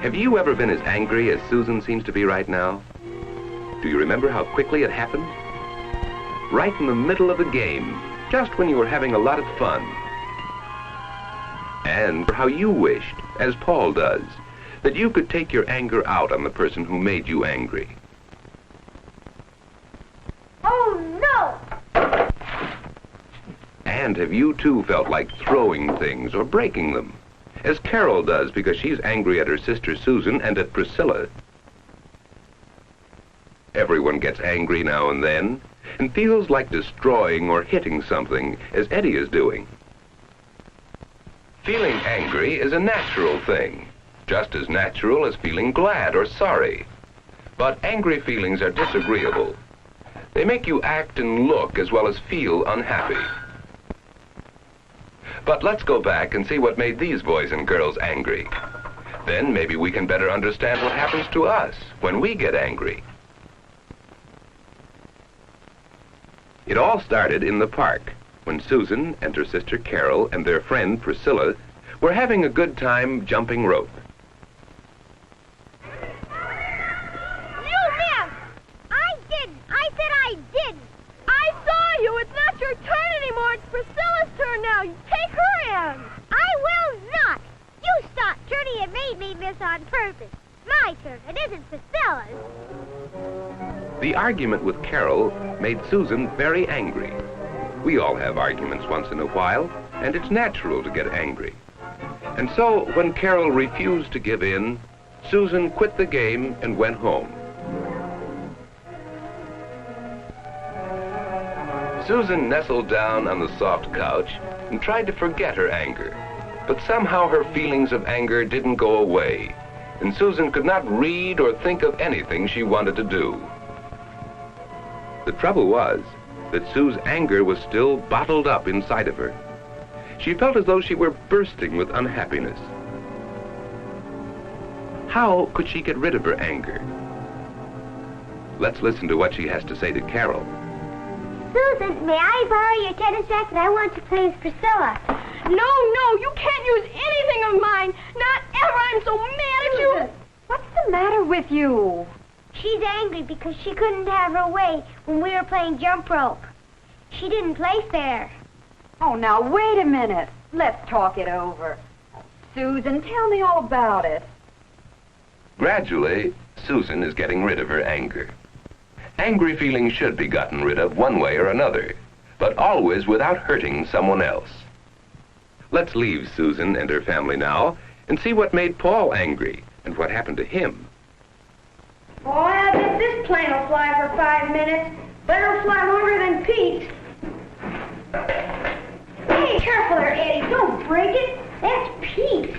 Have you ever been as angry as Susan seems to be right now? Do you remember how quickly it happened? Right in the middle of the game, just when you were having a lot of fun. And how you wished, as Paul does, that you could take your anger out on the person who made you angry. Oh, no! And have you too felt like throwing things or breaking them, as Carol does because she's angry at her sister Susan and at Priscilla? Everyone gets angry now and then and feels like destroying or hitting something, as Eddie is doing. Feeling angry is a natural thing, just as natural as feeling glad or sorry. But angry feelings are disagreeable. They make you act and look as well as feel unhappy. But let's go back and see what made these boys and girls angry. Then maybe we can better understand what happens to us when we get angry. It all started in the park when Susan and her sister Carol and their friend Priscilla were having a good time jumping rope. You missed! I didn't! I said I didn't! I saw you! It's not your turn anymore! It's Priscilla's turn now! You take her in! I will not! You stop turning and made me miss on purpose. My turn. It isn't Priscilla's. The argument with Carol made Susan very angry. We all have arguments once in a while, and it's natural to get angry. And so, when Carol refused to give in, Susan quit the game and went home. Susan nestled down on the soft couch and tried to forget her anger. But somehow her feelings of anger didn't go away, and Susan could not read or think of anything she wanted to do. The trouble was that Sue's anger was still bottled up inside of her. She felt as though she were bursting with unhappiness. How could she get rid of her anger? Let's listen to what she has to say to Carol. Susan, may I borrow your tennis racket? I want to play with Priscilla. No, you can't use anything of mine! Not ever! I'm so mad at you! What's the matter with you? She's angry because she couldn't have her way when we were playing jump rope. She didn't play fair. Oh, now, wait a minute. Let's talk it over. Susan, tell me all about it. Gradually, Susan is getting rid of her anger. Angry feelings should be gotten rid of one way or another, but always without hurting someone else. Let's leave Susan and her family now and see what made Paul angry and what happened to him. Boy, I bet this plane will fly for 5 minutes. Better fly longer than Pete. Hey, careful there, Eddie. Don't break it. That's Pete.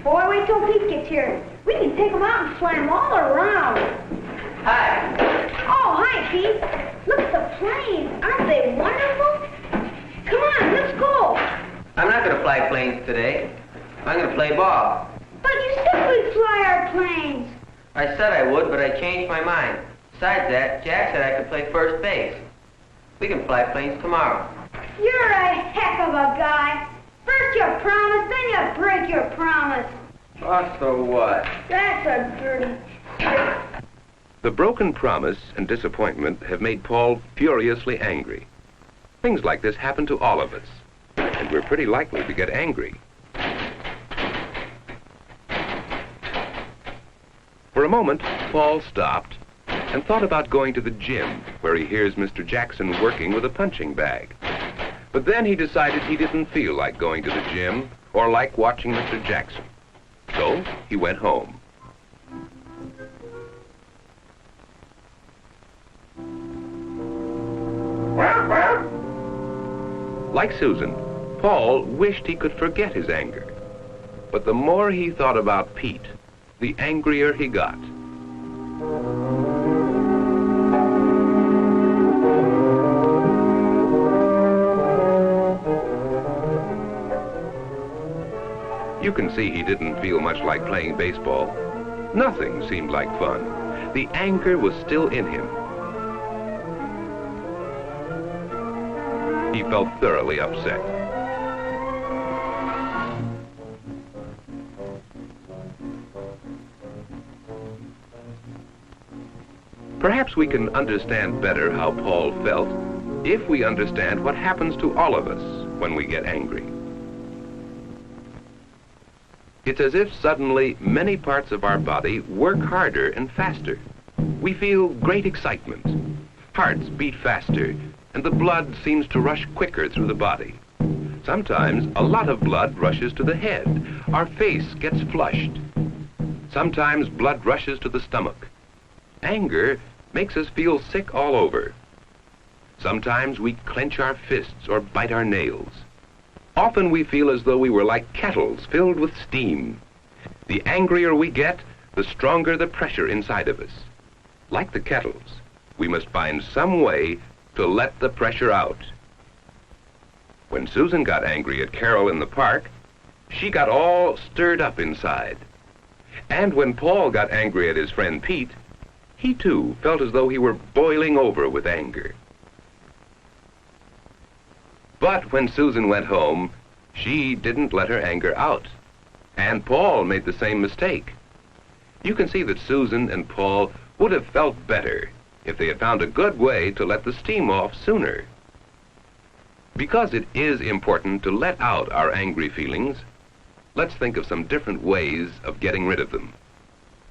Boy, wait till Pete gets here. We can take him out and fly him all around. Hi. Oh, hi, Pete. Look at the planes. Aren't they wonderful? Come on, let's go. I'm not going to fly planes today. I'm going to play ball. But you said we'd fly our planes. I said I would, but I changed my mind. Besides that, Jack said I could play first base. We can fly planes tomorrow. You're a heck of a guy. First you promise, then you break your promise. Oh, so what? That's a dirty trick. The broken promise and disappointment have made Paul furiously angry. Things like this happen to all of us, and we're pretty likely to get angry. For a moment, Paul stopped and thought about going to the gym, where he hears Mr. Jackson working with a punching bag. But then he decided he didn't feel like going to the gym or like watching Mr. Jackson. So he went home. Like Susan, Paul wished he could forget his anger. But the more he thought about Pete, the angrier he got. You can see he didn't feel much like playing baseball. Nothing seemed like fun. The anger was still in him. He felt thoroughly upset. Perhaps we can understand better how Paul felt if we understand what happens to all of us when we get angry. It's as if suddenly many parts of our body work harder and faster. We feel great excitement. Hearts beat faster, and the blood seems to rush quicker through the body. Sometimes a lot of blood rushes to the head. Our face gets flushed. Sometimes blood rushes to the stomach. Anger makes us feel sick all over. Sometimes we clench our fists or bite our nails. Often we feel as though we were like kettles filled with steam. The angrier we get, the stronger the pressure inside of us. Like the kettles, we must find some way to let the pressure out. When Susan got angry at Carol in the park, she got all stirred up inside. And when Paul got angry at his friend Pete, he too felt as though he were boiling over with anger. But when Susan went home, she didn't let her anger out. And Paul made the same mistake. You can see that Susan and Paul would have felt better if they had found a good way to let the steam off sooner. Because it is important to let out our angry feelings, let's think of some different ways of getting rid of them.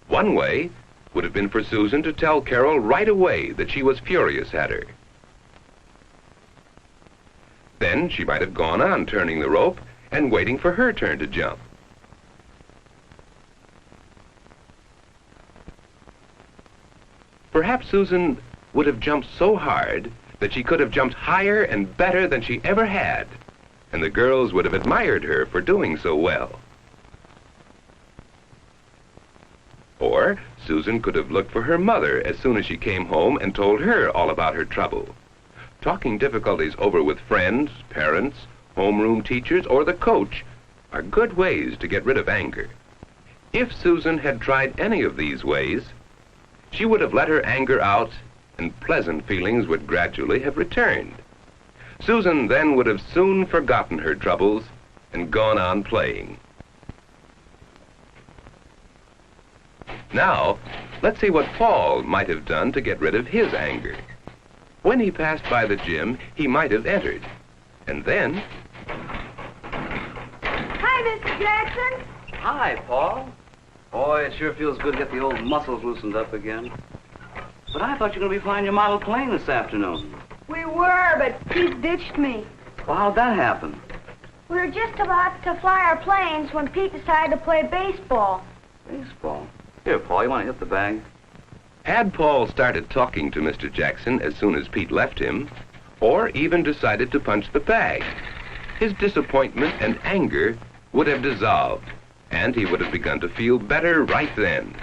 One way would have been for Susan to tell Carol right away that she was furious at her. Then she might have gone on turning the rope and waiting for her turn to jump. Perhaps Susan would have jumped so hard that she could have jumped higher and better than she ever had, and the girls would have admired her for doing so well. Or Susan could have looked for her mother as soon as she came home and told her all about her trouble. Talking difficulties over with friends, parents, homeroom teachers, or the coach are good ways to get rid of anger. If Susan had tried any of these ways, she would have let her anger out and pleasant feelings would gradually have returned. Susan then would have soon forgotten her troubles and gone on playing. Now, let's see what Paul might have done to get rid of his anger. When he passed by the gym, he might have entered. And then... Hi, Mr. Jackson. Hi, Paul. Boy, it sure feels good to get the old muscles loosened up again. But I thought you were going to be flying your model plane this afternoon. We were, but Pete ditched me. Well, how'd that happen? We were just about to fly our planes when Pete decided to play baseball. Baseball? Here, Paul, you want to hit the bag? Had Paul started talking to Mr. Jackson as soon as Pete left him, or even decided to punch the bag, his disappointment and anger would have dissolved, and he would have begun to feel better right then.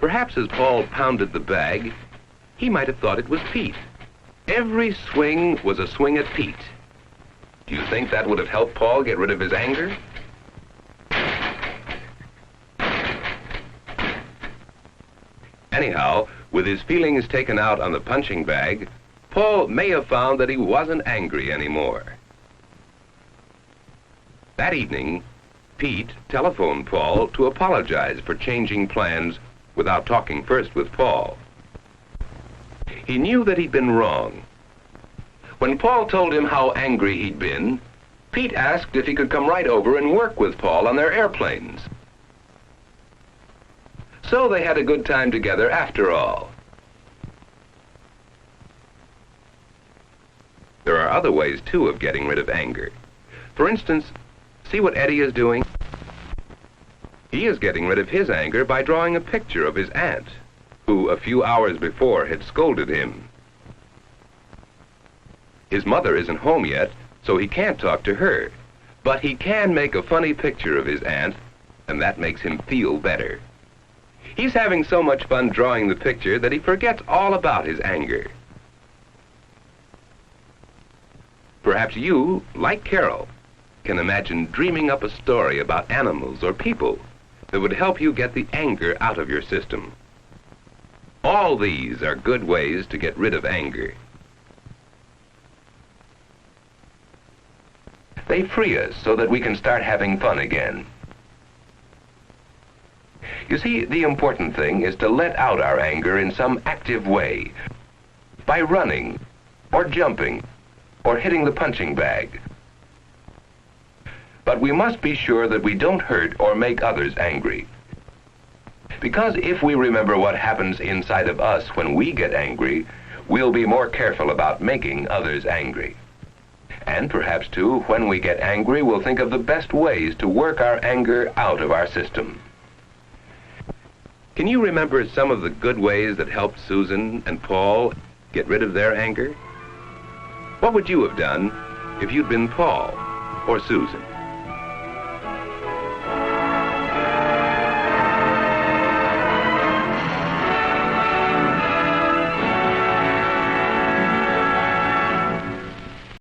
Perhaps as Paul pounded the bag, he might have thought it was Pete. Every swing was a swing at Pete. Do you think that would have helped Paul get rid of his anger? Anyhow, with his feelings taken out on the punching bag, Paul may have found that he wasn't angry anymore. That evening, Pete telephoned Paul to apologize for changing plans without talking first with Paul. He knew that he'd been wrong. When Paul told him how angry he'd been, Pete asked if he could come right over and work with Paul on their airplanes. So they had a good time together after all. There are other ways, too, of getting rid of anger. For instance, see what Eddie is doing? He is getting rid of his anger by drawing a picture of his aunt, who a few hours before had scolded him. His mother isn't home yet, so he can't talk to her, but he can make a funny picture of his aunt, and that makes him feel better. He's having so much fun drawing the picture that he forgets all about his anger. Perhaps you, like Carol, can imagine dreaming up a story about animals or people that would help you get the anger out of your system. All these are good ways to get rid of anger. They free us so that we can start having fun again. You see, the important thing is to let out our anger in some active way, by running, or jumping, or hitting the punching bag. But we must be sure that we don't hurt or make others angry. Because if we remember what happens inside of us when we get angry, we'll be more careful about making others angry. And perhaps, too, when we get angry, we'll think of the best ways to work our anger out of our system. Can you remember some of the good ways that helped Susan and Paul get rid of their anger? What would you have done if you'd been Paul or Susan?